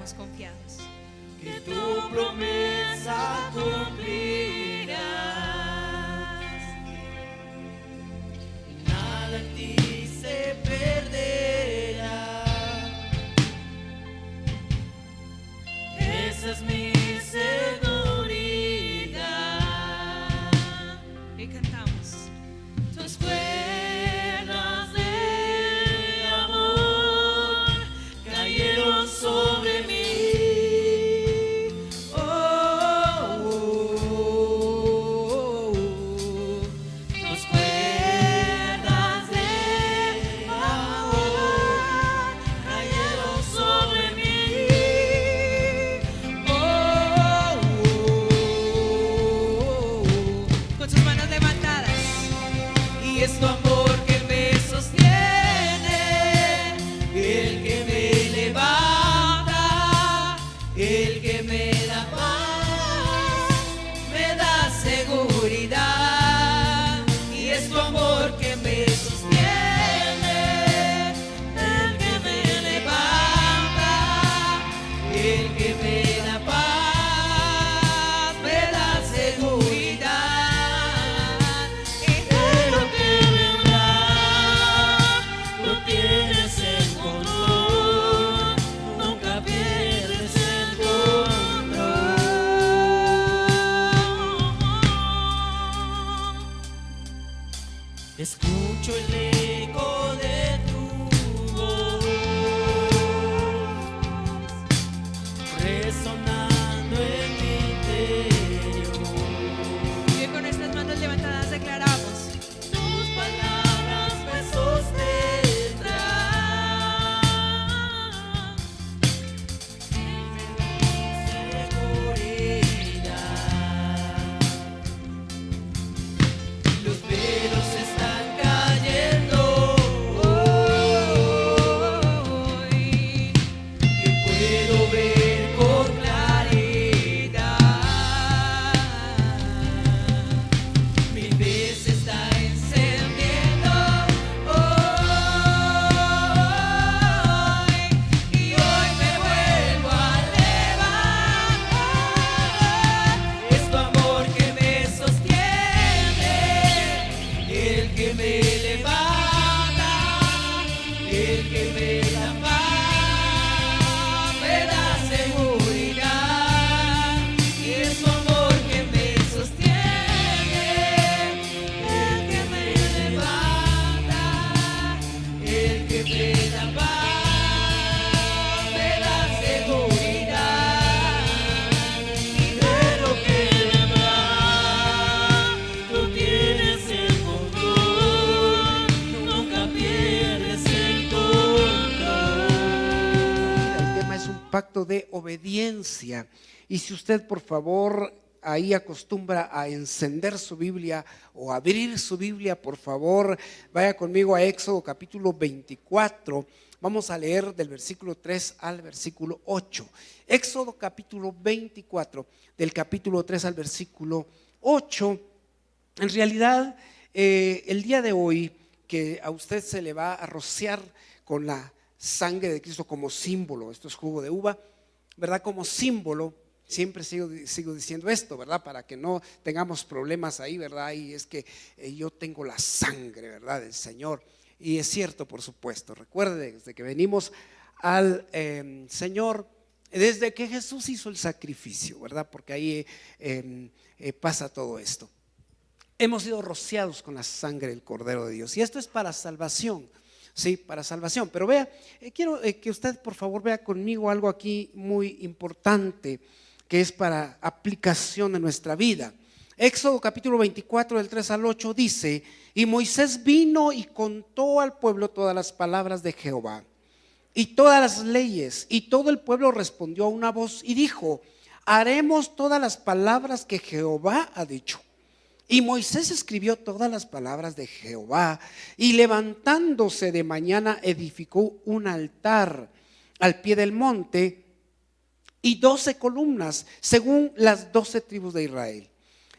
estamos confiados. Que tu promesa cumplirás. Nada en ti se perderá. Esa es mi seguridad. Y cantamos. Tus cuerdas de amor cayeron sobre mí. Tus cuerdas de amor cayeron sobre mí. Con sus manos levantadas. Y es tu amor que me sostiene, el que me levanta, el que me da paz, me da seguridad. Y es tu amor que me sostiene, el que me levanta, el que me da paz, me da seguridad. De lo que vendrá, tú tienes el control, nunca pierdes el control. Escucho el eco de tu voz resonando en mi interior. Y con nuestras manos levantadas declaramos. Tus palabras me sostendrán. Seguridad. Los velos están cayendo. Hoy yo puedo ver con claridad. Mi fe se está encendiendo hoy, y hoy me vuelvo a levantar. Es tu amor que me sostiene, el que me levanta, el que me da paz, me da seguridad. Y es tu amor que me sostiene, el que me levanta, el que me da paz, me da seguridad. Y de lo que vendrá, tú tienes el control, nunca pierdes el control. El tema es un pacto de obediencia. Y si usted, por favor, ahí acostumbra a encender su Biblia o abrir su Biblia, por favor, vaya conmigo a Éxodo capítulo 24. Vamos a leer del versículo 3 al versículo 8. Éxodo capítulo 24, del capítulo 3 al versículo 8. En realidad, el día de hoy, que a usted se le va a rociar con la sangre de Cristo como símbolo, esto es jugo de uva, ¿verdad? Como símbolo, siempre sigo diciendo esto, ¿verdad? Para que no tengamos problemas ahí, ¿verdad? Y es que yo tengo la sangre, ¿verdad? Del Señor. Y es cierto, por supuesto. Recuerde, desde que venimos al Señor, desde que Jesús hizo el sacrificio, ¿verdad? Porque ahí pasa todo esto. Hemos sido rociados con la sangre del Cordero de Dios. Y esto es para salvación. Sí, para salvación. Pero vea, quiero que usted por favor vea conmigo algo aquí muy importante, que es para aplicación en nuestra vida. Éxodo capítulo 24 del 3 al 8 dice: y Moisés vino y contó al pueblo todas las palabras de Jehová y todas las leyes, y todo el pueblo respondió a una voz y dijo: haremos todas las palabras que Jehová ha dicho. Y Moisés escribió todas las palabras de Jehová, y levantándose de mañana edificó un altar al pie del monte y 12 columnas según las 12 tribus de Israel.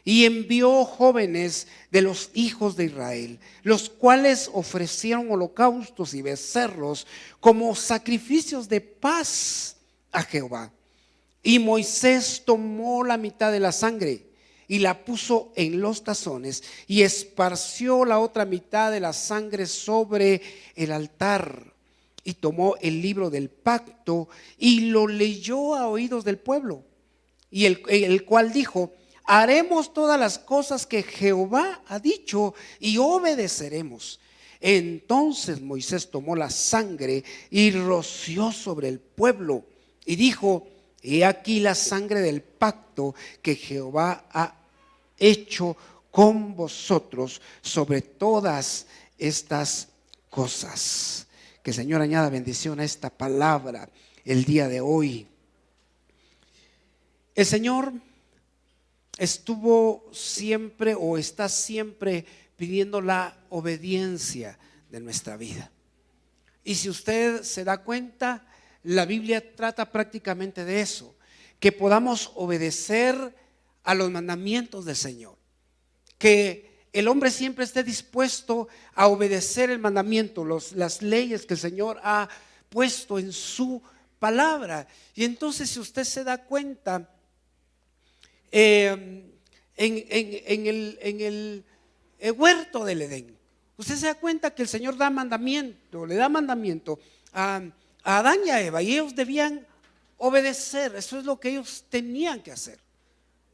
Y envió jóvenes de los hijos de Israel, los cuales ofrecieron holocaustos y becerros como sacrificios de paz a Jehová. Y Moisés tomó la mitad de la sangre y la puso en los tazones y esparció la otra mitad de la sangre sobre el altar. Y tomó el libro del pacto y lo leyó a oídos del pueblo. Y el cual dijo: haremos todas las cosas que Jehová ha dicho y obedeceremos. Entonces Moisés tomó la sangre y roció sobre el pueblo y dijo: he aquí la sangre del pacto que Jehová ha hecho con vosotros sobre todas estas cosas. Que el Señor añada bendición a esta palabra el día de hoy. El Señor estuvo siempre o está siempre pidiendo la obediencia de nuestra vida. Y si usted se da cuenta, la Biblia trata prácticamente de eso, que podamos obedecer a los mandamientos del Señor, que el hombre siempre esté dispuesto a obedecer el mandamiento, las leyes que el Señor ha puesto en su palabra. Y entonces, si usted se da cuenta, en el huerto del Edén, usted se da cuenta que el Señor le da mandamiento a Adán y a Eva, y ellos debían obedecer. Eso es lo que ellos tenían que hacer,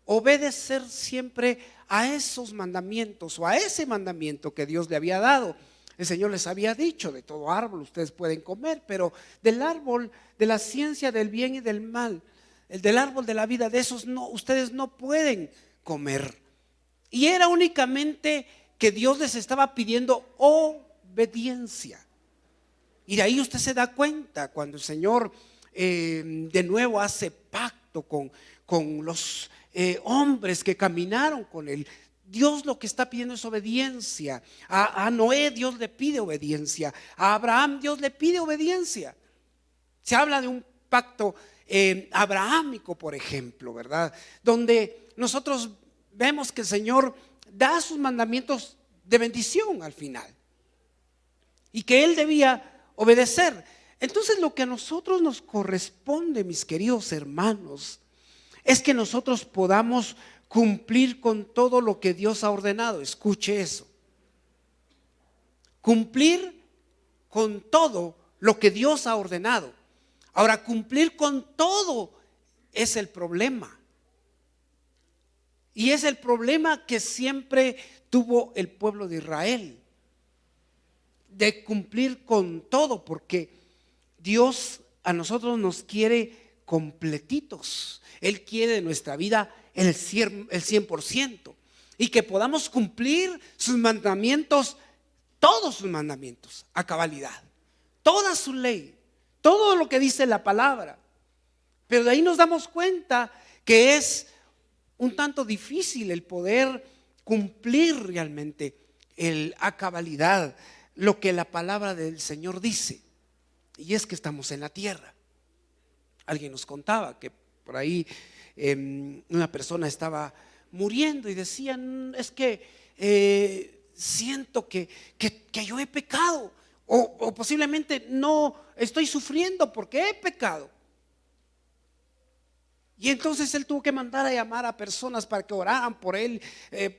obedecer siempre a esos mandamientos o a ese mandamiento que Dios le había dado. El Señor les había dicho: de todo árbol ustedes pueden comer, pero del árbol de la ciencia del bien y del mal, el del árbol de la vida, de esos no, ustedes no pueden comer. Y era únicamente que Dios les estaba pidiendo obediencia. Y de ahí usted se da cuenta cuando el Señor de nuevo hace pacto con los hombres que caminaron con él. Dios lo que está pidiendo es obediencia. A Noé Dios le pide obediencia. A Abraham Dios le pide obediencia. Se habla de un pacto abrahámico, por ejemplo, ¿verdad? Donde nosotros vemos que el Señor da sus mandamientos de bendición al final y que Él debía obedecer. Entonces, lo que a nosotros nos corresponde, mis queridos hermanos, es que nosotros podamos cumplir con todo lo que Dios ha ordenado. Escuche eso: cumplir con todo lo que Dios ha ordenado. Ahora, cumplir con todo es el problema. Y es el problema que siempre tuvo el pueblo de Israel, de cumplir con todo, porque Dios a nosotros nos quiere completitos. Él quiere de nuestra vida el 100%, y que podamos cumplir sus mandamientos, todos sus mandamientos a cabalidad, toda su ley, todo lo que dice la palabra. Pero de ahí nos damos cuenta que es un tanto difícil el poder cumplir realmente a cabalidad lo que la palabra del Señor dice. Y es que estamos en la tierra. Alguien nos contaba que por ahí una persona estaba muriendo y decían: es que siento que yo he pecado, o posiblemente no estoy sufriendo porque he pecado. Y entonces él tuvo que mandar a llamar a personas para que oraran por él,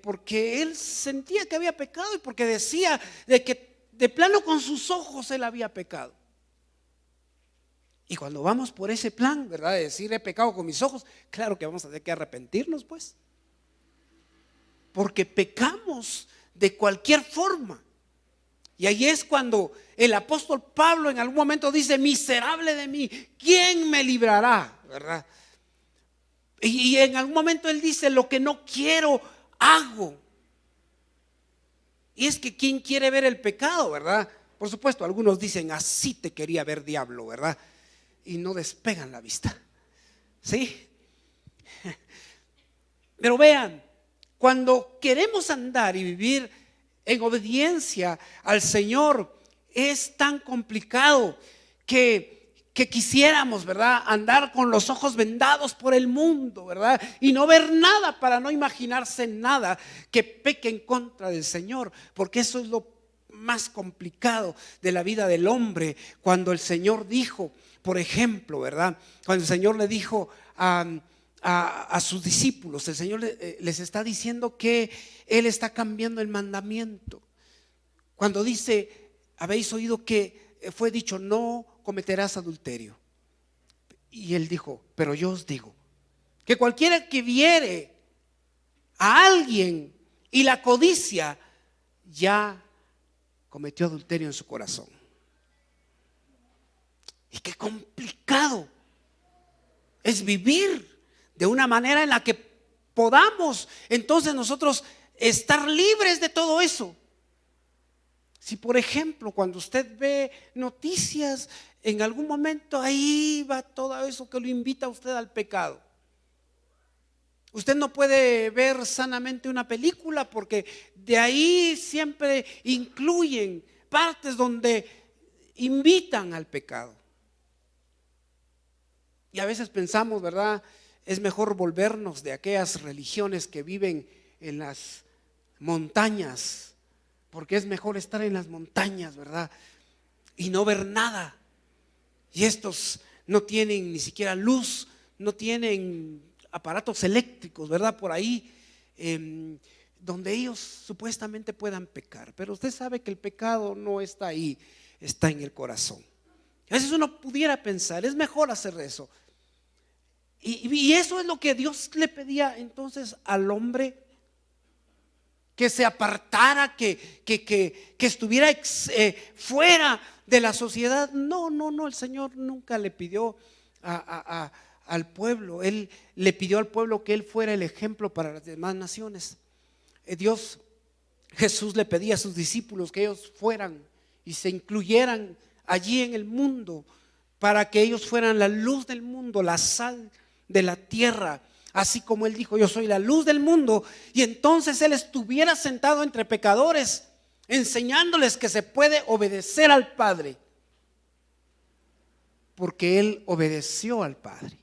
porque él sentía que había pecado y porque decía de que de plano con sus ojos él había pecado. Y cuando vamos por ese plan, ¿verdad?, de decir he pecado con mis ojos, claro que vamos a tener que arrepentirnos, pues, porque pecamos de cualquier forma. Y ahí es cuando el apóstol Pablo en algún momento dice: miserable de mí, ¿quién me librará? ¿Verdad? Y en algún momento él dice: lo que no quiero hago. Y es que ¿quién quiere ver el pecado, verdad? Por supuesto, algunos dicen: así te quería ver, diablo, ¿verdad? Y no despegan la vista, ¿sí? Pero vean, cuando queremos andar y vivir en obediencia al Señor, es tan complicado que quisiéramos, ¿verdad?, andar con los ojos vendados por el mundo, ¿verdad?, y no ver nada, para no imaginarse nada que peque en contra del Señor, porque eso es lo más complicado de la vida del hombre, cuando el Señor dijo, por ejemplo, ¿verdad? Cuando el Señor le dijo a sus discípulos, el Señor les está diciendo que Él está cambiando el mandamiento. Cuando dice, habéis oído que fue dicho, no cometerás adulterio. Y Él dijo, pero yo os digo, que cualquiera que viere a alguien y la codicia, ya cometió adulterio en su corazón. Y qué complicado es vivir de una manera en la que podamos entonces nosotros estar libres de todo eso. Si por ejemplo cuando usted ve noticias, en algún momento ahí va todo eso que lo invita a usted al pecado. Usted no puede ver sanamente una película porque de ahí siempre incluyen partes donde invitan al pecado. Y a veces pensamos, ¿verdad? Es mejor volvernos de aquellas religiones que viven en las montañas, porque es mejor estar en las montañas, ¿verdad? Y no ver nada. Y estos no tienen ni siquiera luz, no tienen aparatos eléctricos, ¿verdad? Por ahí, donde ellos supuestamente puedan pecar. Pero usted sabe que el pecado no está ahí, está en el corazón. A veces uno pudiera pensar, es mejor hacer eso. Y eso es lo que Dios le pedía entonces al hombre, que se apartara, que estuviera fuera de la sociedad. No, el Señor nunca le pidió al pueblo, Él le pidió al pueblo que Él fuera el ejemplo para las demás naciones. Jesús le pedía a sus discípulos que ellos fueran y se incluyeran allí en el mundo, para que ellos fueran la luz del mundo, la sal de la tierra, así como Él dijo, yo soy la luz del mundo. Y entonces Él estuviera sentado entre pecadores, enseñándoles que se puede obedecer al Padre, porque Él obedeció al Padre.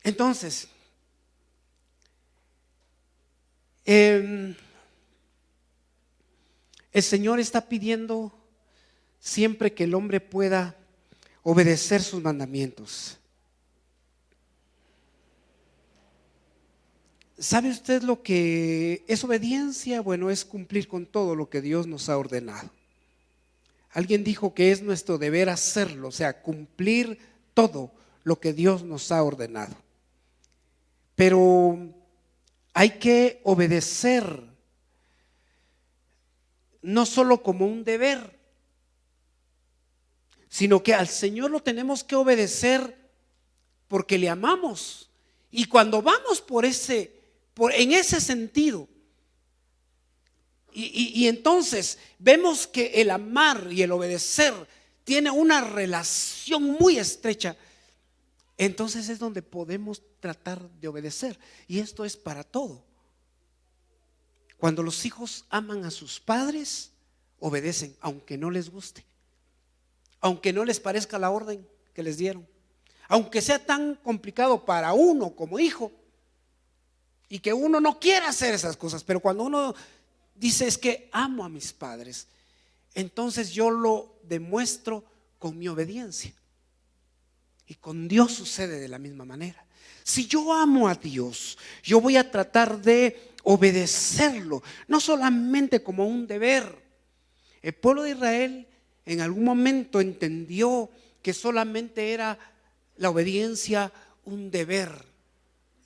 Entonces, el Señor está pidiendo siempre que el hombre pueda obedecer sus mandamientos. ¿Sabe usted lo que es obediencia? Bueno, es cumplir con todo lo que Dios nos ha ordenado. Alguien dijo que es nuestro deber hacerlo, o sea, cumplir todo lo que Dios nos ha ordenado. Pero hay que obedecer, no solo como un deber, sino que al Señor lo tenemos que obedecer porque le amamos. Y cuando vamos en ese sentido, y entonces vemos que el amar y el obedecer tiene una relación muy estrecha, entonces es donde podemos tratar de obedecer. Y esto es para todo. Cuando los hijos aman a sus padres, obedecen, aunque no les guste, aunque no les parezca la orden que les dieron, aunque sea tan complicado para uno como hijo y que uno no quiera hacer esas cosas. Pero cuando uno dice, es que amo a mis padres, entonces yo lo demuestro con mi obediencia. Y con Dios sucede de la misma manera. Si yo amo a Dios, yo voy a tratar de obedecerlo, no solamente como un deber. El pueblo de Israel en algún momento entendió que solamente era la obediencia un deber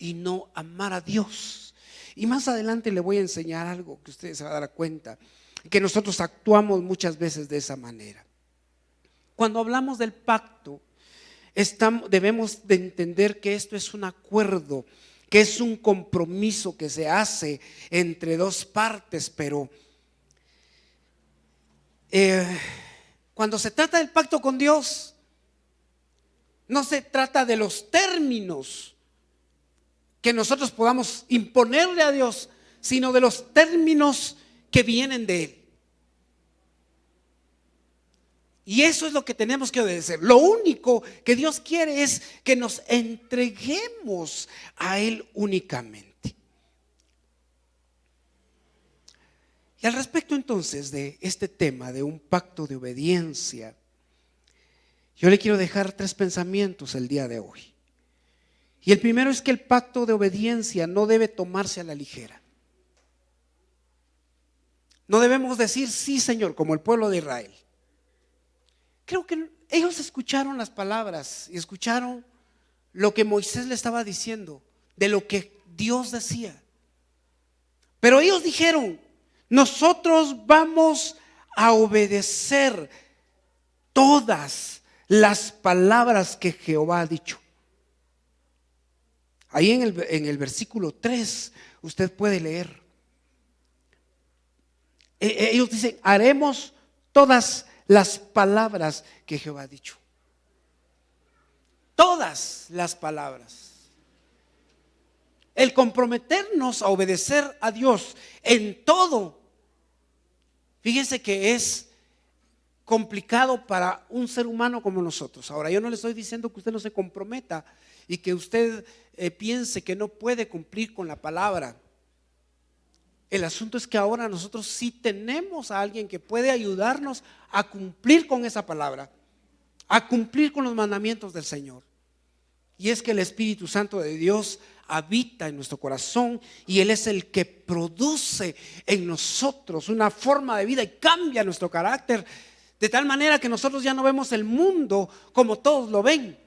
y no amar a Dios. Y más adelante le voy a enseñar algo que ustedes se van a dar cuenta, que nosotros actuamos muchas veces de esa manera. Cuando hablamos del pacto, debemos de entender que esto es un acuerdo, que es un compromiso que se hace entre dos partes. Pero cuando se trata del pacto con Dios, no se trata de los términos que nosotros podamos imponerle a Dios, sino de los términos que vienen de Él. Y eso es lo que tenemos que obedecer. Lo único que Dios quiere es que nos entreguemos a Él únicamente. Y al respecto entonces de este tema de un pacto de obediencia, yo le quiero dejar 3 pensamientos el día de hoy. Y el primero es que el pacto de obediencia no debe tomarse a la ligera. No debemos decir sí, Señor, como el pueblo de Israel. Creo que ellos escucharon las palabras y escucharon lo que Moisés le estaba diciendo, de lo que Dios decía. Pero ellos dijeron: nosotros vamos a obedecer todas las palabras que Jehová ha dicho. Ahí en el versículo 3 usted puede leer. Ellos dicen: haremos todas las palabras que Jehová ha dicho. Todas las palabras. El comprometernos a obedecer a Dios en todo, fíjense que es complicado para un ser humano como nosotros. Ahora, yo no le estoy diciendo que usted no se comprometa y que usted piense que no puede cumplir con la palabra. El asunto es que ahora nosotros sí tenemos a alguien que puede ayudarnos a cumplir con esa palabra, a cumplir con los mandamientos del Señor. Y es que el Espíritu Santo de Dios habita en nuestro corazón y Él es el que produce en nosotros una forma de vida y cambia nuestro carácter de tal manera que nosotros ya no vemos el mundo como todos lo ven.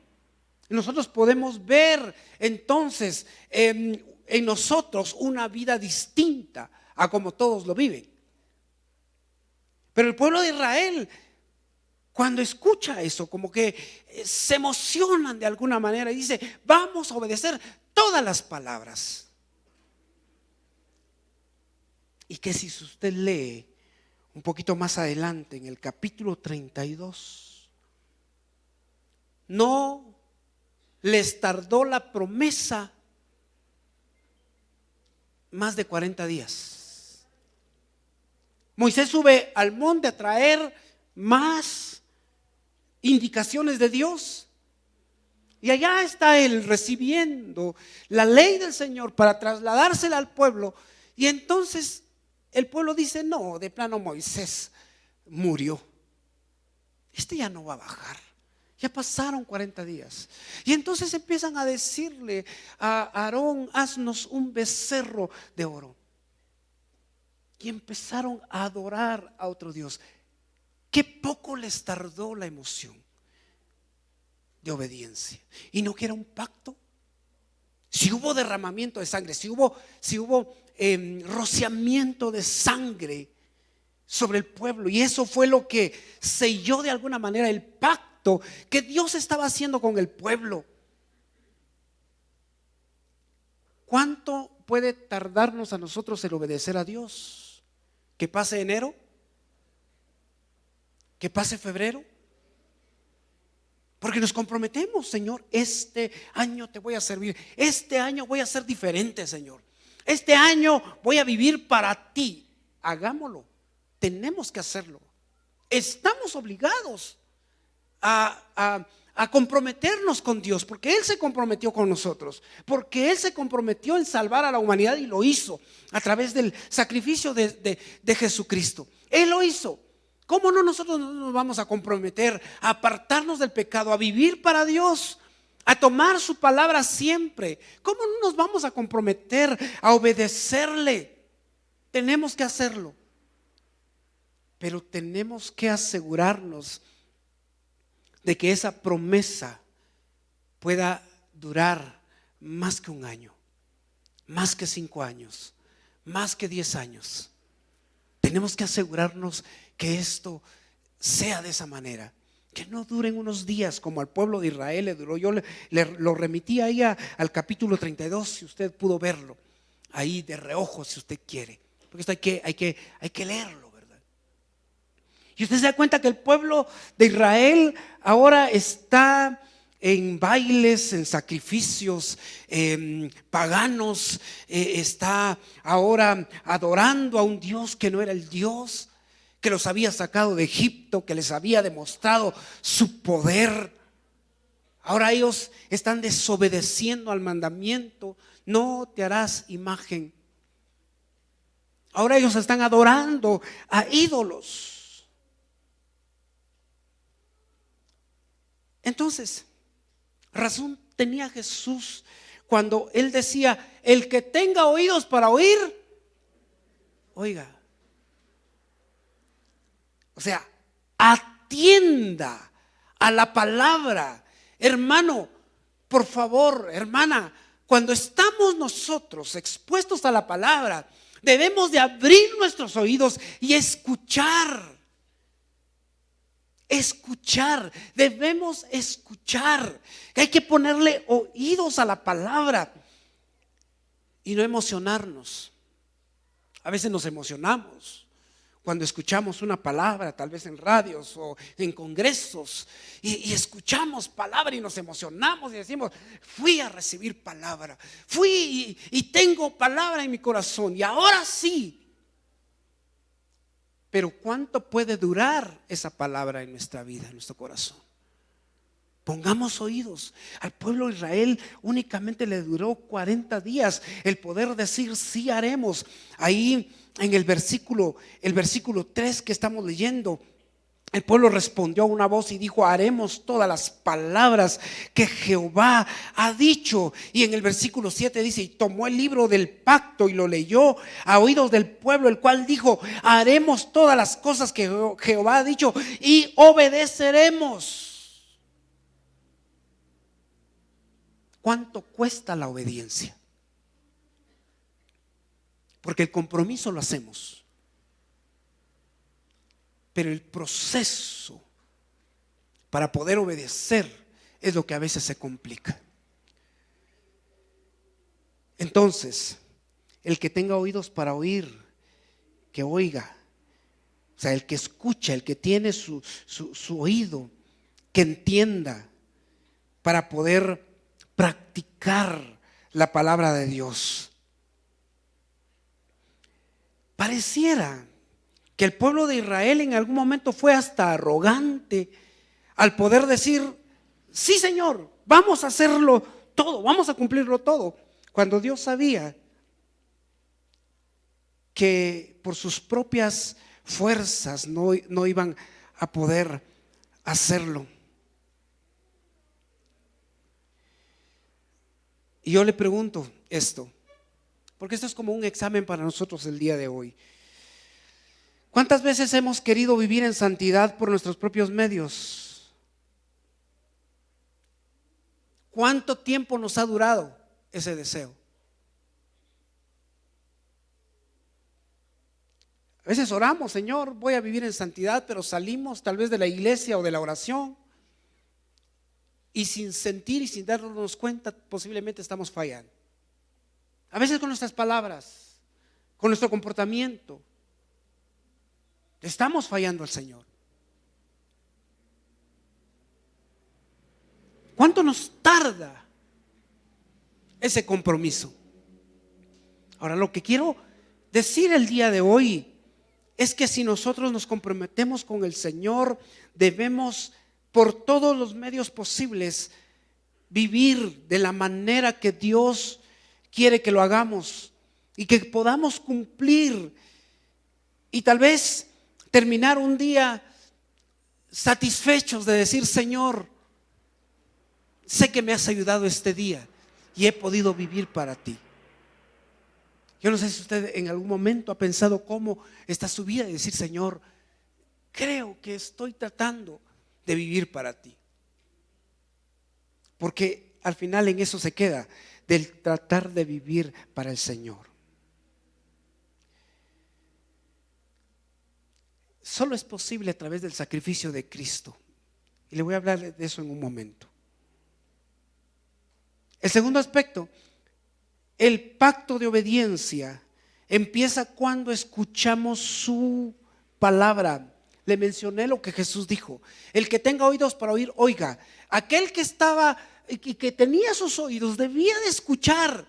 Nosotros podemos ver entonces en nosotros una vida distinta a como todos lo viven. Pero el pueblo de Israel, cuando escucha eso, como que se emocionan de alguna manera y dice: vamos a obedecer todas las palabras. Y que si usted lee un poquito más adelante en el capítulo 32, no les tardó la promesa más de 40 días. Moisés sube al monte a traer más indicaciones de Dios. Y allá está él recibiendo la ley del Señor para trasladársela al pueblo. Y entonces el pueblo dice: no, de plano Moisés murió. Este ya no va a bajar. Ya pasaron 40 días. Y entonces empiezan a decirle a Aarón: haznos un becerro de oro. Y empezaron a adorar a otro Dios. Qué poco les tardó la emoción de obediencia. Y no que era un pacto. Si hubo derramamiento de sangre, si hubo rociamiento de sangre sobre el pueblo, y eso fue lo que selló de alguna manera el pacto que Dios estaba haciendo con el pueblo. ¿Cuánto puede tardarnos a nosotros el obedecer a Dios? ¿Que pase enero? ¿Que pase febrero? Porque nos comprometemos: Señor, este año te voy a servir, este año voy a ser diferente, Señor, este año voy a vivir para ti. Hagámoslo, tenemos que hacerlo. Estamos obligados a comprometernos con Dios, porque Él se comprometió con nosotros, porque Él se comprometió en salvar a la humanidad y lo hizo a través del sacrificio de Jesucristo. Él lo hizo. ¿Cómo no nosotros nos vamos a comprometer a apartarnos del pecado, a vivir para Dios, a tomar su palabra siempre? ¿Cómo no nos vamos a comprometer a obedecerle? Tenemos que hacerlo, pero tenemos que asegurarnos de que esa promesa pueda durar más que un año, más que 5 años, más que 10 años. Tenemos que asegurarnos que esto sea de esa manera, que no duren unos días como al pueblo de Israel le duró. Yo lo remití ahí al capítulo 32, si usted pudo verlo ahí de reojo, si usted quiere, porque esto hay que leerlo, ¿verdad? Y usted se da cuenta que el pueblo de Israel ahora está en bailes, en sacrificios paganos, está ahora adorando a un Dios que no era el Dios que los había sacado de Egipto, que les había demostrado su poder. Ahora ellos están desobedeciendo al mandamiento: no te harás imagen. Ahora ellos están adorando a ídolos. Entonces, razón tenía Jesús cuando él decía: el que tenga oídos para oír, oiga. O sea, atienda a la palabra. Hermano, por favor, hermana, cuando estamos nosotros expuestos a la palabra, debemos de abrir nuestros oídos y escuchar. Escuchar, debemos escuchar. Hay que ponerle oídos a la palabra y no emocionarnos. A veces nos emocionamos cuando escuchamos una palabra, tal vez en radios o en congresos, y escuchamos palabra y nos emocionamos y decimos: fui a recibir palabra, fui y tengo palabra en mi corazón, y ahora sí. Pero ¿cuánto puede durar esa palabra en nuestra vida, en nuestro corazón? Pongamos oídos. Al pueblo de Israel únicamente le duró 40 días el poder decir: sí haremos. Ahí en el versículo 3 que estamos leyendo, el pueblo respondió a una voz y dijo: haremos todas las palabras que Jehová ha dicho. Y en el versículo 7 dice: y tomó el libro del pacto y lo leyó a oídos del pueblo, el cual dijo: haremos todas las cosas que Jehová ha dicho y obedeceremos. ¿Cuánto cuesta la obediencia? Porque el compromiso lo hacemos, pero el proceso para poder obedecer es lo que a veces se complica. Entonces, el que tenga oídos para oír, que oiga. O sea, el que escucha, el que tiene su oído, que entienda para poder practicar la palabra de Dios. Pareciera que el pueblo de Israel en algún momento fue hasta arrogante al poder decir: sí, Señor, vamos a hacerlo todo, vamos a cumplirlo todo, cuando Dios sabía que por sus propias fuerzas no iban a poder hacerlo. Y yo le pregunto esto, porque esto es como un examen para nosotros el día de hoy. ¿Cuántas veces hemos querido vivir en santidad por nuestros propios medios? ¿Cuánto tiempo nos ha durado ese deseo? A veces oramos: Señor, voy a vivir en santidad, pero salimos tal vez de la iglesia o de la oración y sin sentir y sin darnos cuenta posiblemente estamos fallando. A veces con nuestras palabras, con nuestro comportamiento, estamos fallando al Señor. ¿Cuánto nos tarda ese compromiso? Ahora, lo que quiero decir el día de hoy es que si nosotros nos comprometemos con el Señor, debemos por todos los medios posibles vivir de la manera que Dios quiere que lo hagamos y que podamos cumplir y tal vez terminar un día satisfechos de decir: Señor, sé que me has ayudado este día y he podido vivir para ti. Yo no sé si usted en algún momento ha pensado cómo está su vida y decir: Señor, creo que estoy tratando de vivir para ti. Porque al final en eso se queda, del tratar de vivir para el Señor. Solo es posible a través del sacrificio de Cristo. Y le voy a hablar de eso en un momento. El segundo aspecto, el pacto de obediencia, empieza cuando escuchamos su palabra. Le mencioné lo que Jesús dijo: el que tenga oídos para oír, oiga. Aquel que estaba y que tenía sus oídos debía de escuchar,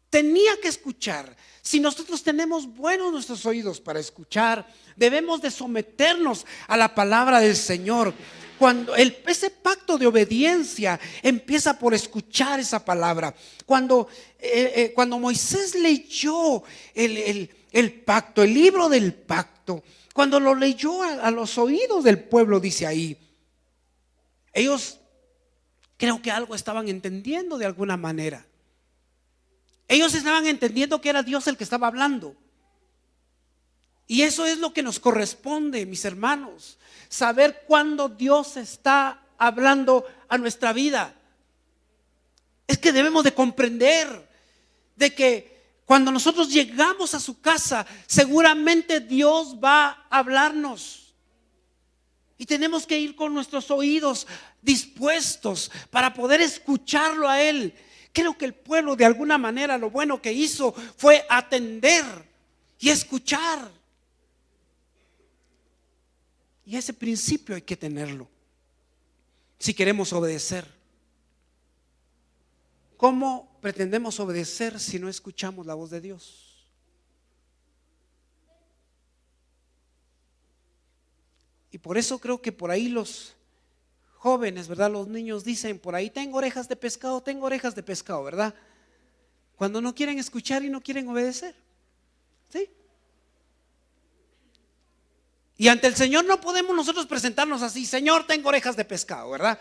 tenía que escuchar. Si nosotros tenemos buenos nuestros oídos para escuchar, debemos de someternos a la palabra del Señor. Cuando ese pacto de obediencia empieza por escuchar esa palabra. Cuando Moisés leyó el el pacto, el libro del pacto, cuando lo leyó a los oídos del pueblo, dice ahí, ellos creo que algo estaban entendiendo de alguna manera. Ellos estaban entendiendo que era Dios el que estaba hablando. Y eso es lo que nos corresponde, mis hermanos, saber cuándo Dios está hablando a nuestra vida. Es que debemos de comprender de que cuando nosotros llegamos a su casa, seguramente Dios va a hablarnos. Y tenemos que ir con nuestros oídos dispuestos para poder escucharlo a Él. Creo que el pueblo de alguna manera lo bueno que hizo fue atender y escuchar. Y ese principio hay que tenerlo si queremos obedecer. ¿Cómo pretendemos obedecer si no escuchamos la voz de Dios? Y por eso creo que por ahí los jóvenes, ¿verdad? Los niños dicen por ahí, tengo orejas de pescado, ¿verdad? Cuando no quieren escuchar y no quieren obedecer. ¿Sí? Y ante el Señor no podemos nosotros presentarnos así, Señor, tengo orejas de pescado, ¿verdad?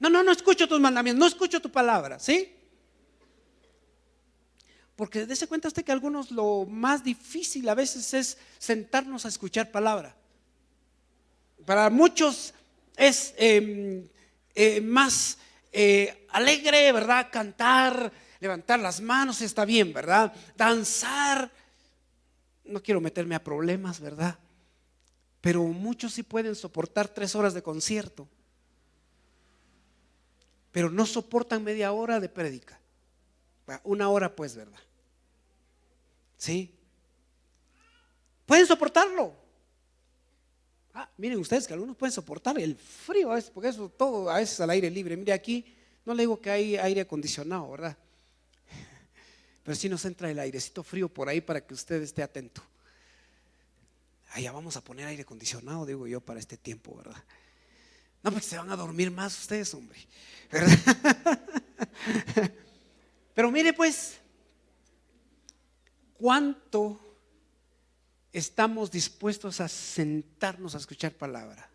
No escucho tus mandamientos, no escucho tu palabra, ¿sí? Porque dése cuenta usted que algunos lo más difícil a veces es sentarnos a escuchar palabra. Para muchos es más alegre, ¿verdad? Cantar, levantar las manos está bien, ¿verdad? Danzar, no quiero meterme a problemas, ¿verdad? Pero muchos sí pueden soportar 3 horas de concierto, pero no soportan media hora de prédica. 1 hora pues, ¿verdad? ¿Sí? Pueden soportarlo. Miren ustedes que algunos pueden soportar el frío a veces, porque eso todo a veces al aire libre. Mire aquí, no le digo que hay aire acondicionado, ¿verdad? Pero sí nos entra el airecito frío por ahí para que usted esté atento. Ya vamos a poner aire acondicionado, digo yo, para este tiempo, ¿verdad? No, porque se van a dormir más ustedes, hombre, ¿verdad? Pero mire pues, ¿cuánto estamos dispuestos a sentarnos a escuchar palabra?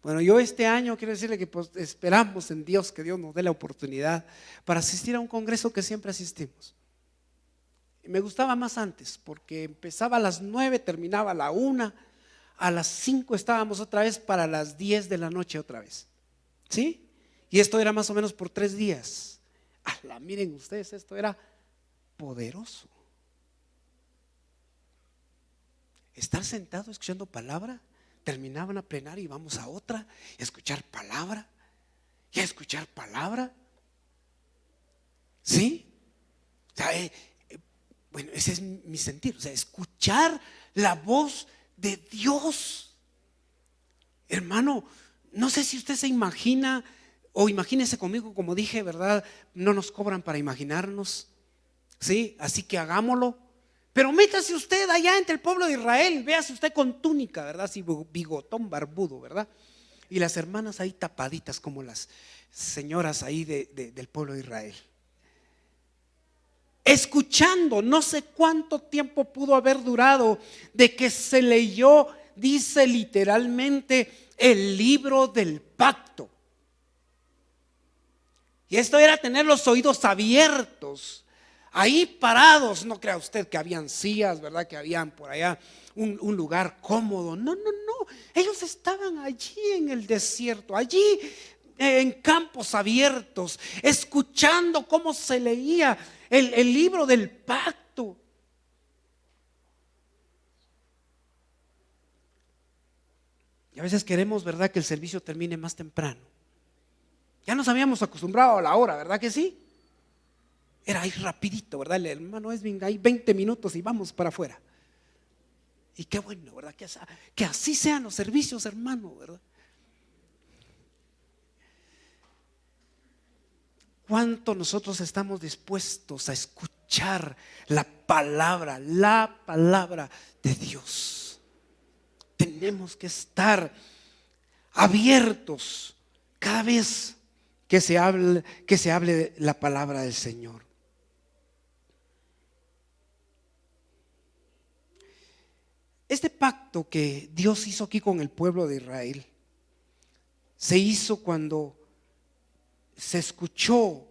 Bueno, yo este año quiero decirle que pues esperamos en Dios que Dios nos dé la oportunidad para asistir a un congreso que siempre asistimos. Y me gustaba más antes porque empezaba a las 9, terminaba a la 1, a las 5 estábamos otra vez para las 10 de la noche otra vez. ¿Sí? Y esto era más o menos por 3 días. Miren ustedes, esto era poderoso. Estar sentado escuchando palabra, terminaban a plenaria y vamos a otra, y a escuchar palabra, y a escuchar palabra. ¿Sí? O sea, bueno, ese es mi sentir, o sea, escuchar la voz de Dios. Hermano, no sé si usted se imagina, o imagínese conmigo, como dije, ¿verdad? No nos cobran para imaginarnos, ¿sí? Así que hagámoslo. Pero métase usted allá entre el pueblo de Israel, véase usted con túnica, ¿verdad? Así bigotón barbudo, ¿verdad? Y las hermanas ahí tapaditas como las señoras ahí del pueblo de Israel. Escuchando, no sé cuánto tiempo pudo haber durado de que se leyó, dice literalmente, el libro del pacto. Y esto era tener los oídos abiertos, ahí parados. No crea usted que habían sillas, ¿verdad? Que habían por allá un lugar cómodo. No. Ellos estaban allí en el desierto, allí en campos abiertos, escuchando cómo se leía el libro del pacto. Y a veces queremos, ¿verdad?, que el servicio termine más temprano. Ya nos habíamos acostumbrado a la hora, ¿verdad que sí? Era ahí rapidito, ¿verdad? El hermano Esvin, ahí 20 minutos y vamos para afuera. Y qué bueno, ¿verdad? Que así sean los servicios, hermano, ¿verdad? ¿Cuánto nosotros estamos dispuestos a escuchar la palabra de Dios? Tenemos que estar abiertos cada vez que se hable, de la palabra del Señor. Este pacto que Dios hizo aquí con el pueblo de Israel se hizo cuando se escuchó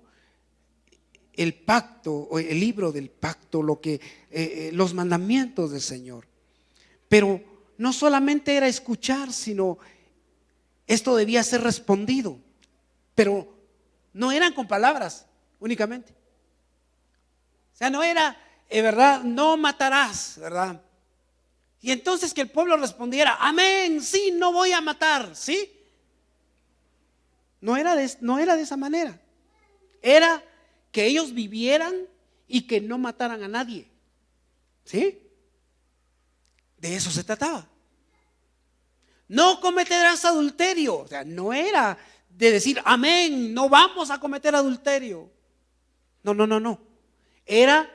el pacto o el libro del pacto, los mandamientos del Señor. Pero no solamente era escuchar, sino esto debía ser respondido. Pero no eran con palabras únicamente. O sea, no era, ¿verdad? No matarás, ¿verdad? Y entonces que el pueblo respondiera, amén, sí, no voy a matar, ¿sí? No era de esa manera. Era que ellos vivieran y que no mataran a nadie, ¿sí? De eso se trataba. No cometerás adulterio. O sea, no era de decir, amén, no vamos a cometer adulterio. No. Era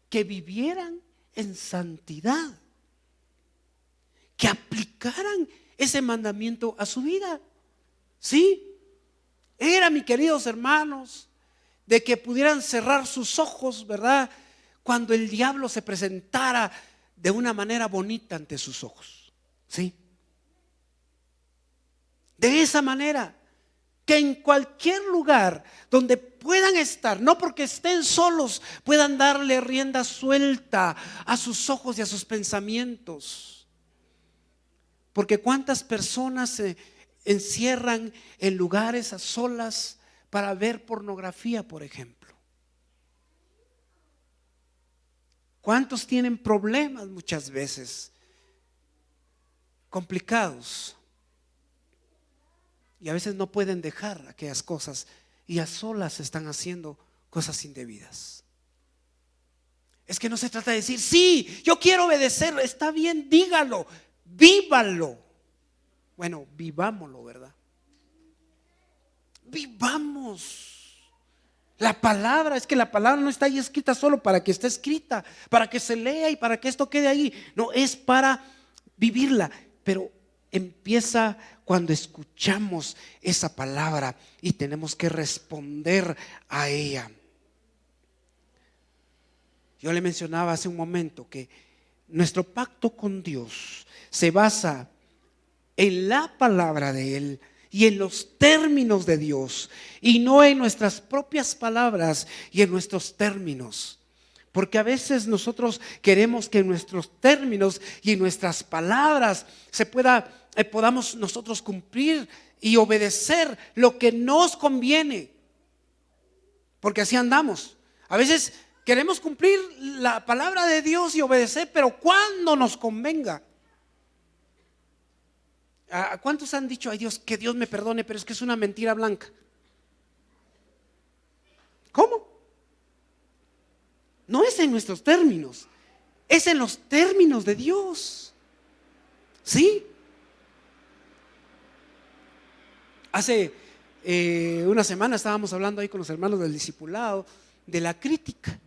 que vivieran en santidad, que aplicaran ese mandamiento a su vida. ¿Sí? Era, mis queridos hermanos, de que pudieran cerrar sus ojos, ¿verdad? Cuando el diablo se presentara de una manera bonita ante sus ojos. ¿Sí? De esa manera, que en cualquier lugar donde puedan estar, no porque estén solos, puedan darle rienda suelta a sus ojos y a sus pensamientos. Porque cuántas personas se encierran en lugares a solas para ver pornografía, por ejemplo. ¿Cuántos tienen problemas muchas veces complicados? Y a veces no pueden dejar aquellas cosas y a solas están haciendo cosas indebidas. Es que no se trata de decir, sí, yo quiero obedecer, está bien, dígalo, vívalo. Bueno, vivámoslo, ¿verdad? Vivamos. La palabra, es que la palabra no está ahí escrita solo para que esté escrita, para que se lea y para que esto quede ahí. No, es para vivirla. Pero empieza cuando escuchamos esa palabra y tenemos que responder a ella. Yo le mencionaba hace un momento que nuestro pacto con Dios se basa en la palabra de Él y en los términos de Dios, y no en nuestras propias palabras y en nuestros términos. Porque a veces nosotros queremos que en nuestros términos y en nuestras palabras podamos nosotros cumplir y obedecer lo que nos conviene. Porque así andamos. A veces queremos cumplir la palabra de Dios y obedecer, pero cuando nos convenga. ¿A cuántos han dicho, ay Dios, que Dios me perdone, pero es que es una mentira blanca? ¿Cómo? No es en nuestros términos, es en los términos de Dios. ¿Sí? Hace una semana estábamos hablando ahí con los hermanos del discipulado de la crítica.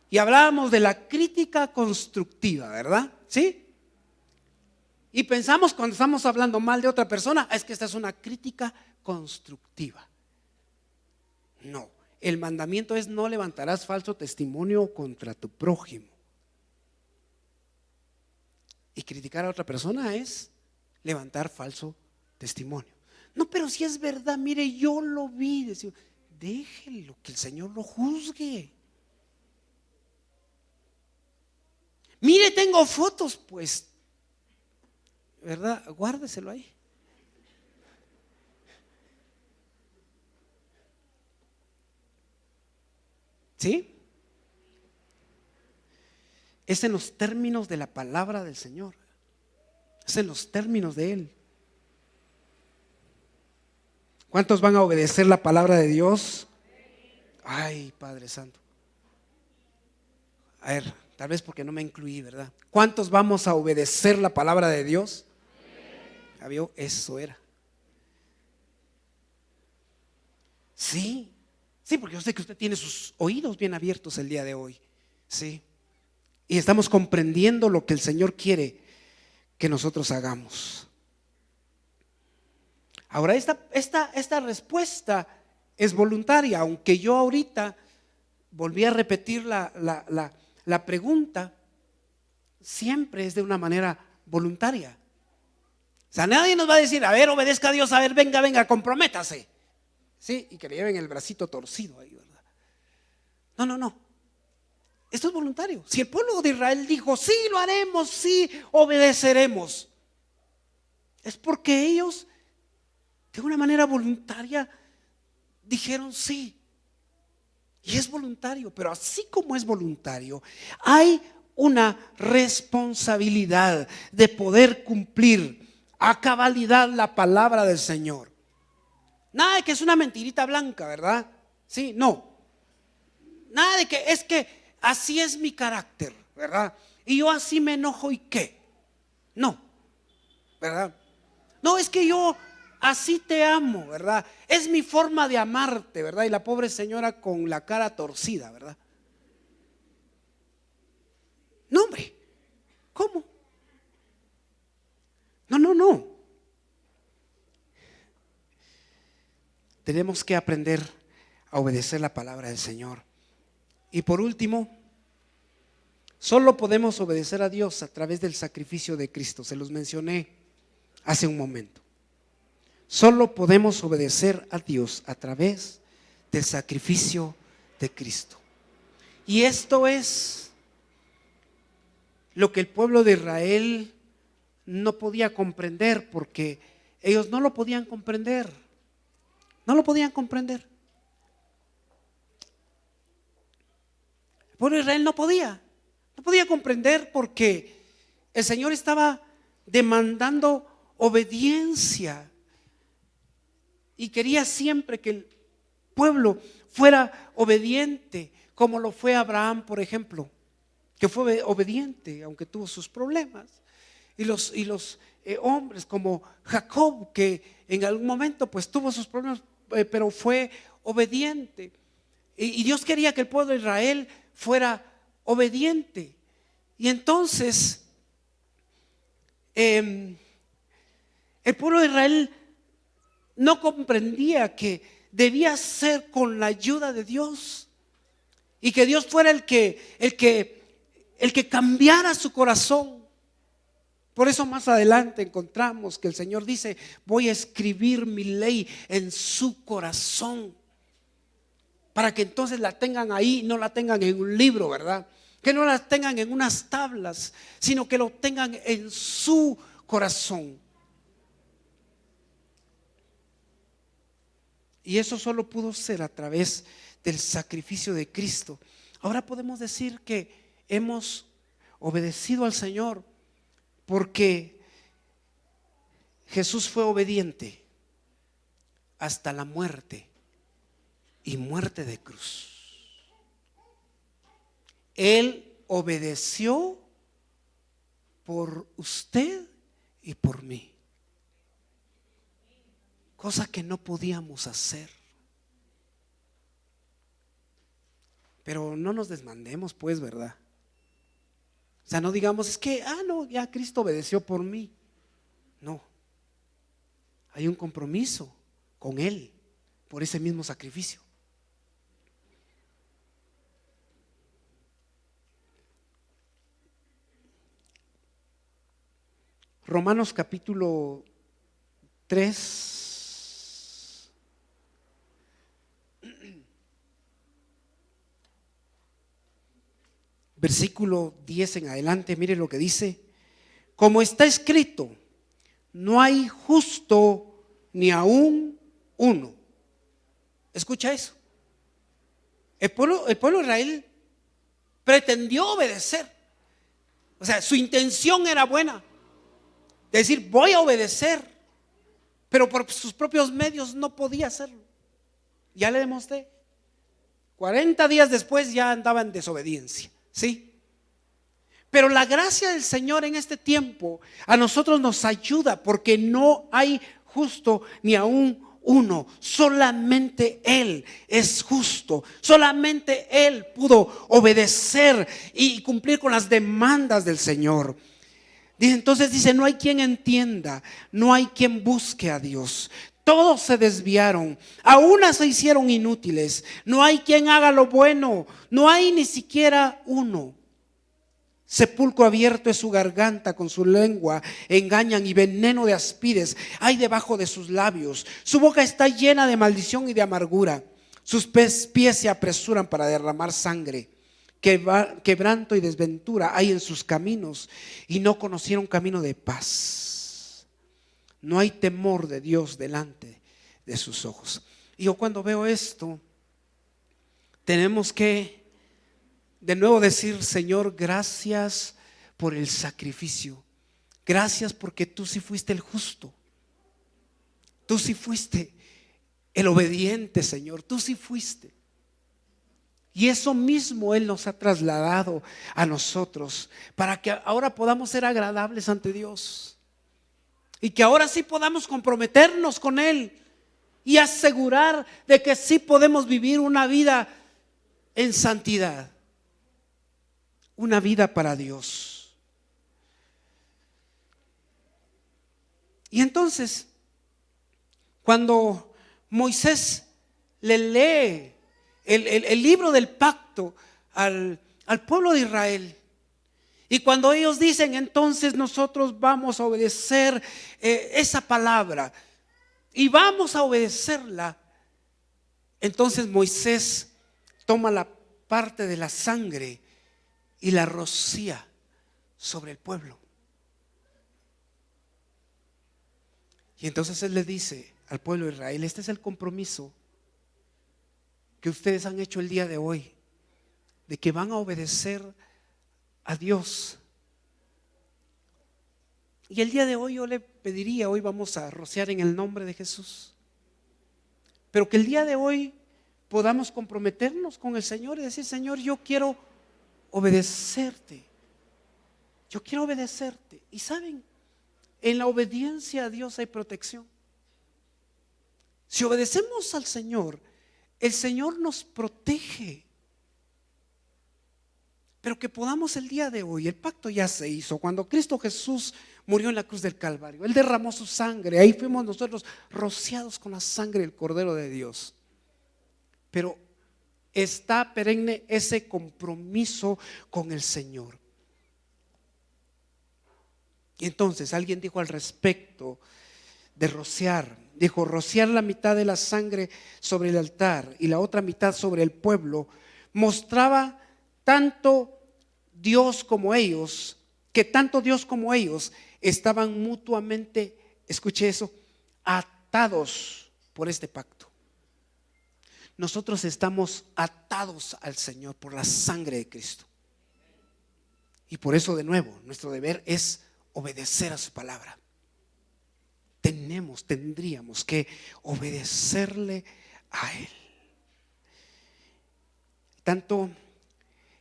Y hablábamos de la crítica constructiva, ¿verdad? ¿Sí? Y pensamos cuando estamos hablando mal de otra persona, es que esta es una crítica constructiva. No, el mandamiento es: no levantarás falso testimonio contra tu prójimo. Y criticar a otra persona es levantar falso testimonio. No, pero si es verdad, mire, yo lo vi. Decimos, déjelo que el Señor lo juzgue. Mire, tengo fotos, pues, ¿verdad? Guárdeselo ahí. ¿Sí? Es en los términos de la palabra del Señor. Es en los términos de Él. ¿Cuántos van a obedecer la palabra de Dios? Ay, Padre Santo. A ver, tal vez porque no me incluí, ¿verdad? ¿Cuántos vamos a obedecer la palabra de Dios? ¿Vio? Eso era. Sí, sí, porque yo sé que usted tiene sus oídos bien abiertos el día de hoy. Sí. Y estamos comprendiendo lo que el Señor quiere que nosotros hagamos. Ahora, esta respuesta es voluntaria, aunque yo ahorita volví a repetir la pregunta. siempre es de una manera voluntaria. O sea, nadie nos va a decir, a ver, obedezca a Dios, a ver, venga, comprométase. Sí, y que le lleven el bracito torcido ahí, ¿verdad? No. Esto es voluntario. Si el pueblo de Israel dijo, sí, lo haremos, sí, obedeceremos, es porque ellos de una manera voluntaria dijeron sí. Y es voluntario, pero así como es voluntario, hay una responsabilidad de poder cumplir a cabalidad la palabra del Señor. Nada de que es una mentirita blanca, ¿verdad? Sí, no. Nada de que es que así es mi carácter, ¿verdad? Y yo así me enojo y qué. No, ¿verdad? No, es que yo así te amo, ¿verdad? Es mi forma de amarte, ¿verdad? Y la pobre señora con la cara torcida, ¿verdad? No, hombre, ¿cómo? No. Tenemos que aprender a obedecer la palabra del Señor. Y por último, solo podemos obedecer a Dios a través del sacrificio de Cristo. Se los mencioné hace un momento. Solo podemos obedecer a Dios a través del sacrificio de Cristo. Y esto es lo que el pueblo de Israel no podía comprender, porque ellos no lo podían comprender. No lo podían comprender. El pueblo de Israel no podía comprender, porque el Señor estaba demandando obediencia y quería siempre que el pueblo fuera obediente, como lo fue Abraham, por ejemplo, que fue obediente aunque tuvo sus problemas, y los hombres como Jacob, que en algún momento pues tuvo sus problemas, pero fue obediente, y Dios quería que el pueblo de Israel fuera obediente. Y entonces el pueblo de Israel no comprendía que debía ser con la ayuda de Dios, y que Dios fuera el que cambiara su corazón. Por eso más adelante encontramos que el Señor dice: voy a escribir mi ley en su corazón, para que entonces la tengan ahí, no la tengan en un libro, ¿verdad? Que no la tengan en unas tablas, sino que lo tengan en su corazón. Y eso solo pudo ser a través del sacrificio de Cristo. Ahora podemos decir que hemos obedecido al Señor porque Jesús fue obediente hasta la muerte, y muerte de cruz. Él obedeció por usted y por mí, cosa que no podíamos hacer. Pero no nos desmandemos, pues, ¿verdad? O sea, no digamos, es que, no, ya Cristo obedeció por mí. No, hay un compromiso con Él por ese mismo sacrificio. Romanos capítulo 3, versículo 10 en adelante, mire lo que dice: como está escrito, no hay justo ni aún uno. Escucha eso. El pueblo de Israel pretendió obedecer. O sea, su intención era buena, decir, voy a obedecer, pero por sus propios medios no podía hacerlo. Ya le demostré. 40 días después ya andaba en desobediencia, ¿sí? Pero la gracia del Señor en este tiempo a nosotros nos ayuda, porque no hay justo ni aún uno. Solamente Él es justo. Solamente Él pudo obedecer y cumplir con las demandas del Señor. Entonces dice: no hay quien entienda, no hay quien busque a Dios. Todos se desviaron, a una se hicieron inútiles. No hay quien haga lo bueno, no hay ni siquiera uno. Sepulcro abierto es su garganta, con su lengua engañan, y veneno de áspides hay debajo de sus labios. Su boca está llena de maldición y de amargura. Sus pies se apresuran para derramar sangre. Quebranto y desventura hay en sus caminos, y no conocieron camino de paz. No hay temor de Dios delante de sus ojos. Y yo cuando veo esto, tenemos que de nuevo decir: Señor, gracias por el sacrificio. Gracias porque tú sí fuiste el justo. Tú sí fuiste el obediente, Señor. Tú sí fuiste. Y eso mismo Él nos ha trasladado a nosotros, para que ahora podamos ser agradables ante Dios. Y que ahora sí podamos comprometernos con Él y asegurar de que sí podemos vivir una vida en santidad. Una vida para Dios. Y entonces, cuando Moisés le lee el libro del pacto al pueblo de Israel, y cuando ellos dicen: entonces nosotros vamos a obedecer esa palabra y vamos a obedecerla, entonces Moisés toma la parte de la sangre y la rocía sobre el pueblo. Y entonces Él le dice al pueblo de Israel: este es el compromiso que ustedes han hecho el día de hoy, de que van a obedecer a Dios. Y el día de hoy yo le pediría: hoy vamos a rociar en el nombre de Jesús, pero que el día de hoy podamos comprometernos con el Señor y decir: Señor, yo quiero obedecerte. Yo quiero obedecerte. Y saben, en la obediencia a Dios hay protección. Si obedecemos al Señor, el Señor nos protege. Pero que podamos el día de hoy, el pacto ya se hizo cuando Cristo Jesús murió en la cruz del Calvario. Él derramó su sangre, ahí fuimos nosotros rociados con la sangre del Cordero de Dios. Pero está perenne ese compromiso con el Señor. Y entonces alguien dijo al respecto de rociar, dijo: rociar la mitad de la sangre sobre el altar y la otra mitad sobre el pueblo mostraba tanto Dios como ellos, que tanto Dios como ellos estaban mutuamente, escuche eso, atados por este pacto. Nosotros estamos atados al Señor por la sangre de Cristo. Y por eso, de nuevo, nuestro deber es obedecer a su palabra. Tendríamos que obedecerle a Él. Tanto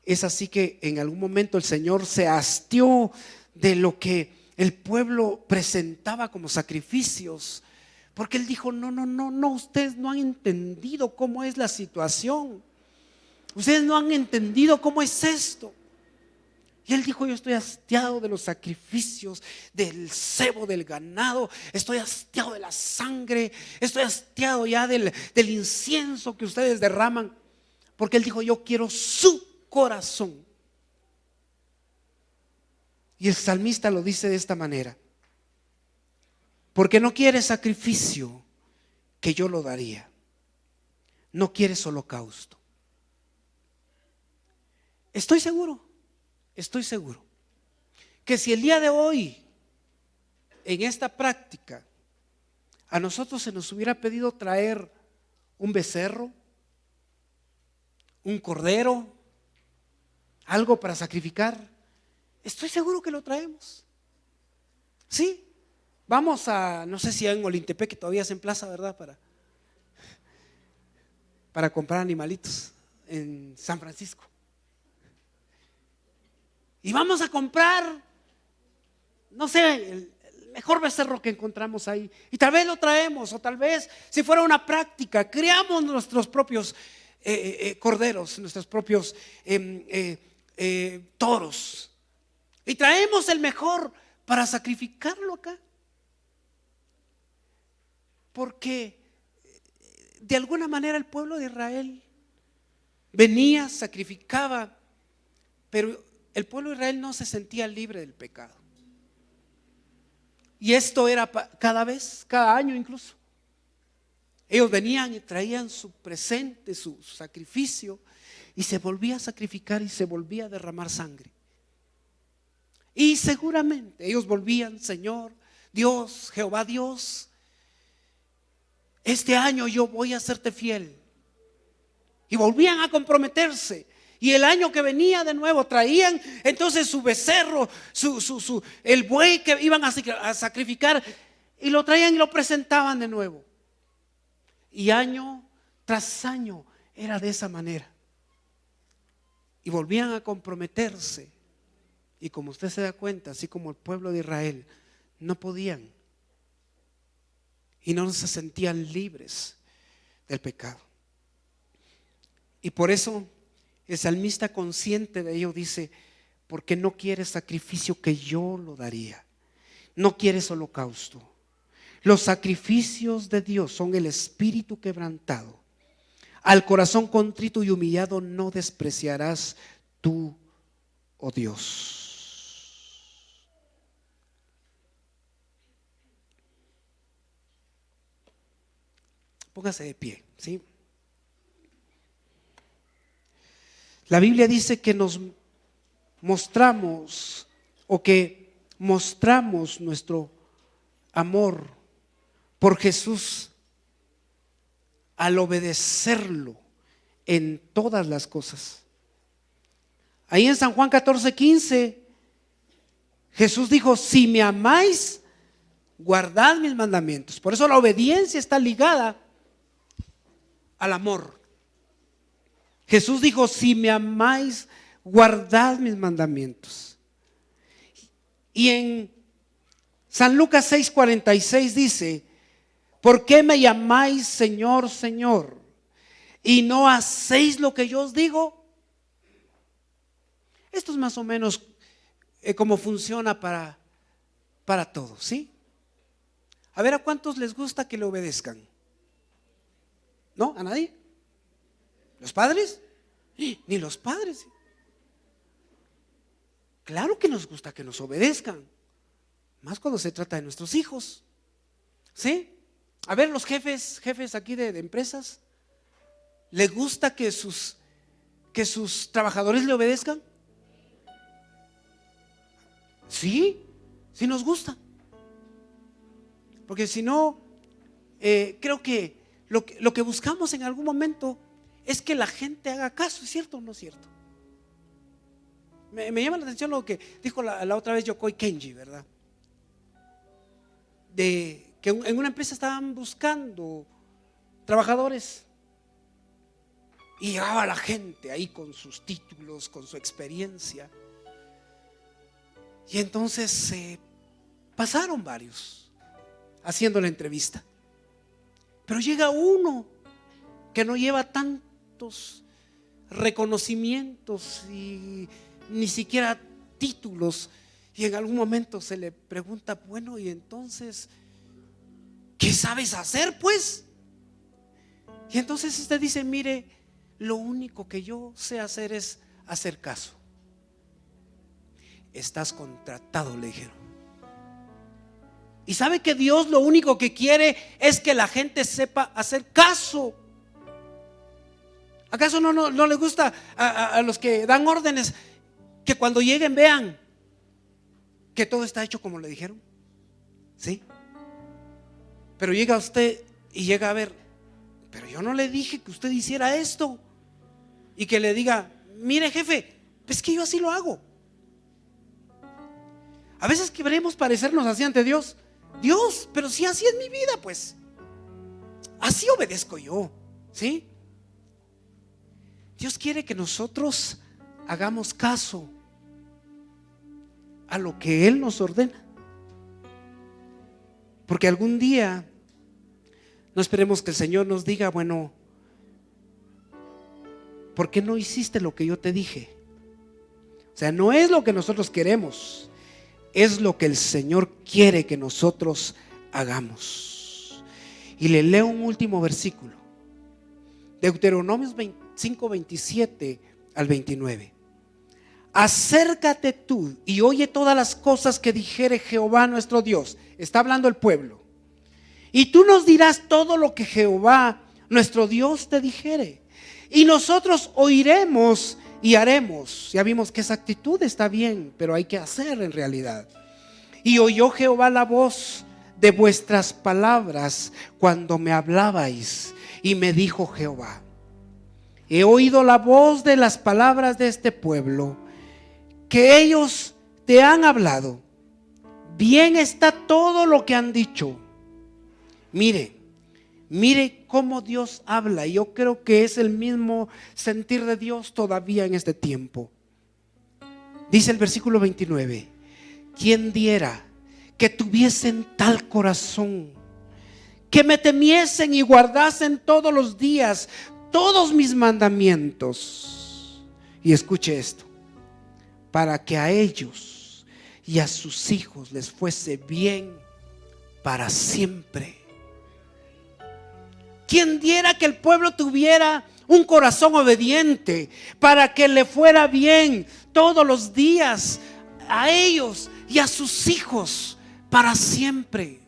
es así que en algún momento el Señor se hastió de lo que el pueblo presentaba como sacrificios, porque Él dijo: no, ustedes no han entendido cómo es la situación. Ustedes no han entendido cómo es esto. Y Él dijo: yo estoy hastiado de los sacrificios, del cebo del ganado, estoy hastiado de la sangre, estoy hastiado ya del incienso que ustedes derraman. Porque Él dijo: yo quiero su corazón. Y el salmista lo dice de esta manera: porque no quieres sacrificio, que yo lo daría. No quieres holocausto. Estoy seguro que si el día de hoy, en esta práctica, a nosotros se nos hubiera pedido traer un becerro, un cordero, algo para sacrificar, estoy seguro que lo traemos. Sí, vamos a, no sé si en Olintepec, que todavía es en plaza, ¿verdad? Para comprar animalitos en San Francisco. Y vamos a comprar, no sé, el mejor becerro que encontramos ahí. Y tal vez lo traemos, o tal vez, si fuera una práctica, criamos nuestros propios corderos, nuestros propios toros. Y traemos el mejor para sacrificarlo acá. Porque de alguna manera el pueblo de Israel venía, sacrificaba, pero el pueblo de Israel no se sentía libre del pecado. Y esto era cada vez, cada año incluso. Ellos venían y traían su presente, su sacrificio, y se volvía a sacrificar y se volvía a derramar sangre. Y seguramente ellos volvían: Señor Dios, Jehová Dios, este año yo voy a serte fiel. Y volvían a comprometerse. Y el año que venía de nuevo traían entonces su becerro, el buey que iban a sacrificar, y lo traían y lo presentaban de nuevo. Y año tras año era de esa manera. Y volvían a comprometerse. Y como usted se da cuenta, así como el pueblo de Israel, no podían y no se sentían libres del pecado. Y por eso el salmista, consciente de ello, dice: porque no quieres sacrificio, que yo lo daría. No quieres holocausto. Los sacrificios de Dios son el espíritu quebrantado. Al corazón contrito y humillado no despreciarás tú, oh Dios. Póngase de pie, ¿sí? La Biblia dice que nos mostramos, o que mostramos nuestro amor por Jesús al obedecerlo en todas las cosas. Ahí en San Juan 14:15 Jesús dijo: si me amáis, guardad mis mandamientos. Por eso la obediencia está ligada al amor. Jesús dijo: si me amáis, guardad mis mandamientos. Y en San Lucas 6:46 dice: ¿por qué me llamáis Señor, Señor, y no hacéis lo que yo os digo? Esto es más o menos como funciona para todos, ¿sí? A ver, ¿a cuántos les gusta que le obedezcan? ¿No? ¿A nadie? ¿Los padres? Ni los padres. Claro que nos gusta que nos obedezcan, más cuando se trata de nuestros hijos, ¿sí? A ver, los jefes aquí de empresas, ¿les gusta que sus trabajadores le obedezcan? Sí, sí nos gusta. Porque si no, creo que lo que buscamos en algún momento es que la gente haga caso. ¿Es cierto o no es cierto? Me llama la atención lo que dijo la otra vez Yokoi Kenji, ¿verdad? De que en una empresa estaban buscando trabajadores y llegaba la gente ahí con sus títulos, con su experiencia, y entonces pasaron varios haciendo la entrevista, pero llega uno que no lleva tantos reconocimientos y ni siquiera títulos, y en algún momento se le pregunta: bueno, y entonces, ¿qué sabes hacer, pues? Y entonces usted dice: mire, lo único que yo sé hacer es hacer caso. Estás contratado, le dijeron. Y sabe que Dios lo único que quiere es que la gente sepa hacer caso. ¿Acaso no le gusta a los que dan órdenes que cuando lleguen vean que todo está hecho como le dijeron? ¿Sí? Pero llega usted y llega a ver: pero yo no le dije que usted hiciera esto. Y que le diga: mire, jefe, es que yo así lo hago. A veces queremos parecernos así ante Dios. Dios, pero si así es mi vida, pues así obedezco yo, ¿sí? Dios quiere que nosotros hagamos caso a lo que Él nos ordena, porque algún día no esperemos que el Señor nos diga: bueno, ¿por qué no hiciste lo que yo te dije? O sea, no es lo que nosotros queremos, es lo que el Señor quiere que nosotros hagamos. Y le leo un último versículo, Deuteronomios 25:27 al 29. acércate tú y oye todas las cosas que dijere Jehová nuestro Dios. Está hablando el pueblo. Y tú nos dirás todo lo que Jehová nuestro Dios te dijere. Y nosotros oiremos y haremos. Ya vimos que esa actitud está bien, pero hay que hacer en realidad. Y oyó Jehová la voz de vuestras palabras cuando me hablabais. Y me dijo Jehová: he oído la voz de las palabras de este pueblo, que ellos te han hablado. Bien está todo lo que han dicho. Mire cómo Dios habla. Yo creo que es el mismo sentir de Dios todavía en este tiempo. Dice el versículo 29: ¿quién diera que tuviesen tal corazón, que me temiesen y guardasen todos los días todos mis mandamientos? Y escuche esto: para que a ellos y a sus hijos les fuese bien para siempre. ¿Quién diera que el pueblo tuviera un corazón obediente para que le fuera bien todos los días a ellos y a sus hijos para siempre?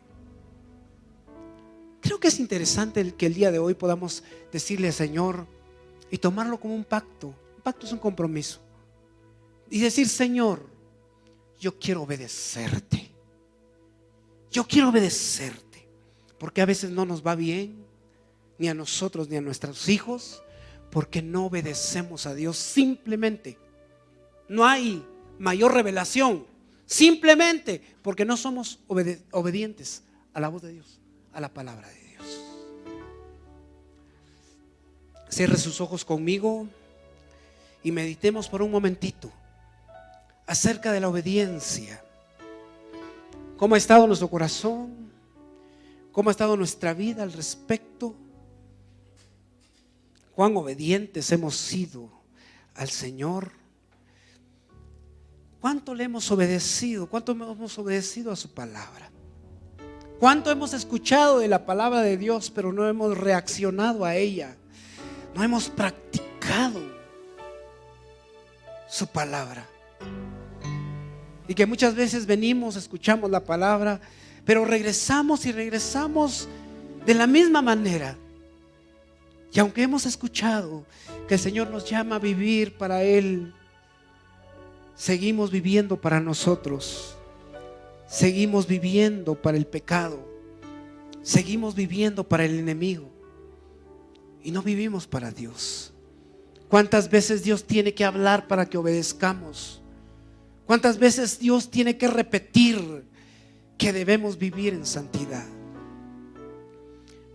Creo que es interesante que el día de hoy podamos decirle al Señor y tomarlo como un pacto. Un pacto es un compromiso. Y decir: Señor, yo quiero obedecerte. Yo quiero obedecerte. Porque a veces no nos va bien, ni a nosotros ni a nuestros hijos, porque no obedecemos a Dios. Simplemente no hay mayor revelación, simplemente porque no somos obedientes a la voz de Dios, a la palabra de Dios. Cierre sus ojos conmigo y meditemos por un momentito acerca de la obediencia. ¿Cómo ha estado nuestro corazón? ¿Cómo ha estado nuestra vida al respecto? ¿Cuán obedientes hemos sido al Señor? ¿Cuánto le hemos obedecido? ¿Cuánto hemos obedecido a su palabra? ¿Cuánto hemos escuchado de la palabra de Dios, pero no hemos reaccionado a ella? No hemos practicado su palabra. Y que muchas veces venimos, escuchamos la palabra, pero regresamos y regresamos de la misma manera. Y aunque hemos escuchado que el Señor nos llama a vivir para Él, seguimos viviendo para nosotros. Seguimos viviendo para el pecado. Seguimos viviendo para el enemigo. Y no vivimos para Dios. ¿Cuántas veces Dios tiene que hablar para que obedezcamos? ¿Cuántas veces Dios tiene que repetir que debemos vivir en santidad?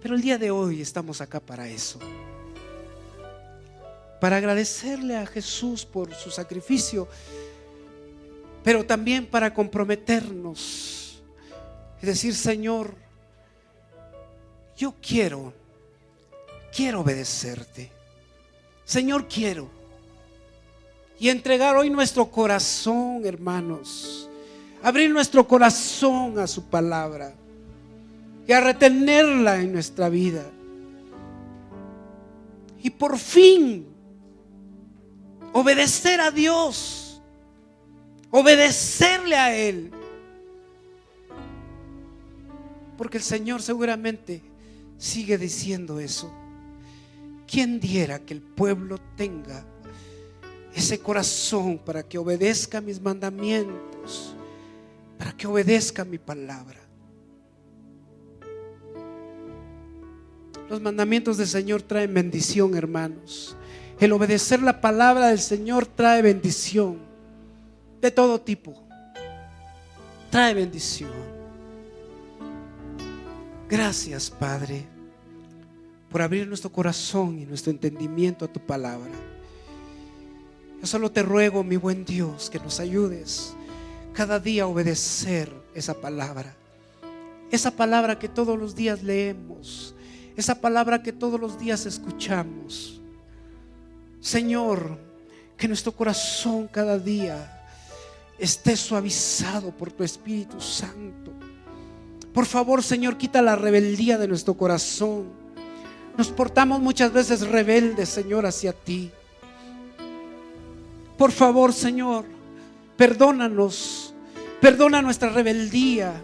Pero el día de hoy estamos acá para eso, para agradecerle a Jesús por su sacrificio, pero también para comprometernos y decir: Señor, yo quiero obedecerte. Señor, quiero. Y entregar hoy nuestro corazón, hermanos, abrir nuestro corazón a su palabra y a retenerla en nuestra vida. Y por fin obedecer a Dios, obedecerle a Él. Porque el Señor seguramente sigue diciendo eso. ¿Quién diera que el pueblo tenga ese corazón para que obedezca mis mandamientos, para que obedezca mi palabra? Los mandamientos del Señor traen bendición, hermanos. El obedecer la palabra del Señor trae bendición de todo tipo. Trae bendición. Gracias, Padre, por abrir nuestro corazón y nuestro entendimiento a tu palabra. Yo solo te ruego, mi buen Dios, que nos ayudes cada día a obedecer esa palabra. Esa palabra que todos los días leemos. Esa palabra que todos los días escuchamos. Señor, que nuestro corazón cada día esté suavizado por tu Espíritu Santo. Por favor, Señor, quita la rebeldía de nuestro corazón. Nos portamos muchas veces rebeldes, Señor, hacia ti. Por favor, Señor, perdónanos. Perdona nuestra rebeldía.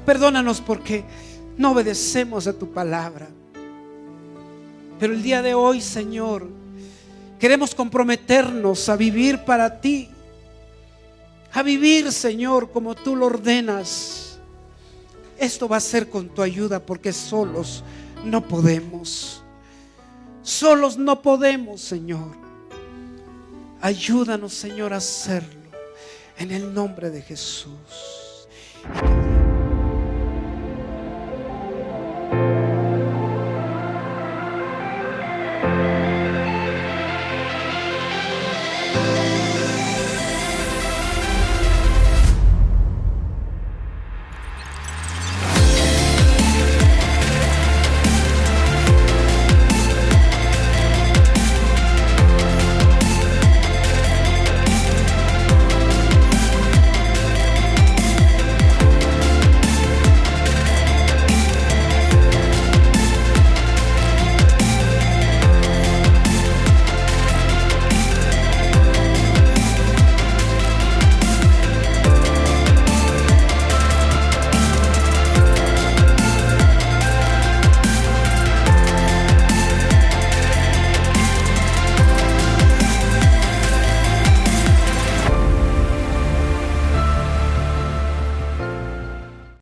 Perdónanos porque no obedecemos a tu palabra. Pero el día de hoy, Señor, queremos comprometernos a vivir para ti. A vivir, Señor, como tú lo ordenas. Esto va a ser con tu ayuda, porque solos no podemos. Solos no podemos, Señor. Ayúdanos, Señor, a hacerlo en el nombre de Jesús.